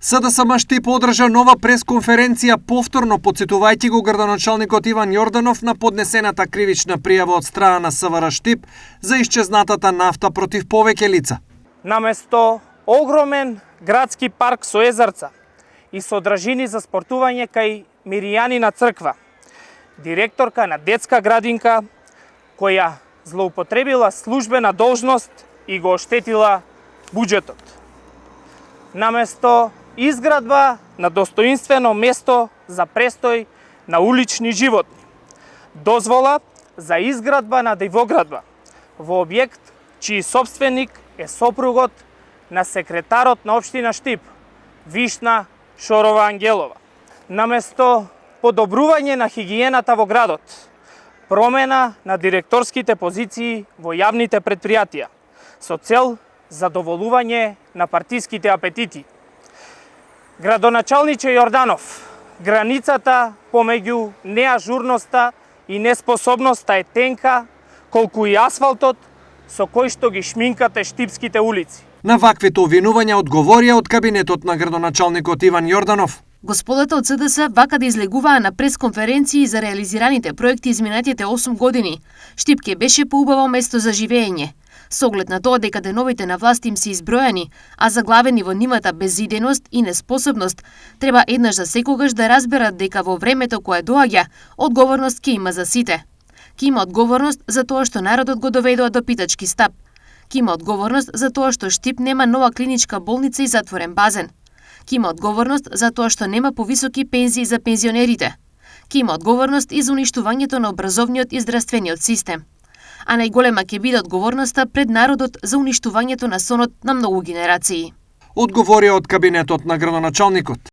СДСМ Штип одржа нова пресконференција повторно потсетувајќи го градоначалникот Иван Јорданов на поднесената кривична пријава од страна на СВР Штип за исчезнатата нафта против повеќе лица. Наместо огромен градски парк со езерца и содржини за спортување кај Миријанина црква, директорка на детска градинка која злоупотребила службена должност и го оштетила буџетот. Наместо изградба на достоинствено место за престој на улични животни, дозвола за изградба на дивоградба во објект чиј собственик е сопругот на секретарот на општина Штип, Вишна Шорова Ангелова. Наместо подобрување на хигиената во градот, промена на директорските позиции во јавните предпријатија со цел задоволување на партиските апетити. Градоначалниче Јорданов, границата помеѓу неажурноста и неспособноста е тенка колку и асфалтот со кој што ги шминкате штипските улици. На ваквите обвинувања одговорија од кабинетот на градоначалникот Иван Јорданов. Господата од СДС вака да излегуваа на пресконференции за реализираните проекти изминатите 8 години. Штип ке беше поубаво место за живење. Со оглед на тоа дека деновите на власт им се избројани, а заглавени во нивната безидејност и неспособност, треба еднаш за секогаш да разберат дека во времето кое доаѓа, одговорност ќе има за сите. Ќе има одговорност за тоа што народот го доведоа до питачки стап. Ќе има одговорност за тоа што Штип нема нова клиничка болница и затворен базен. Ќе има одговорност за тоа што нема повисоки пензии за пензионерите. Ќе има одговорност и за уништувањето на образовниот и здравствениот систем. А најголема ќе биде одговорноста пред народот за уништувањето на сонот на многу генерации. Одговорија од кабинетот на градоначалникот.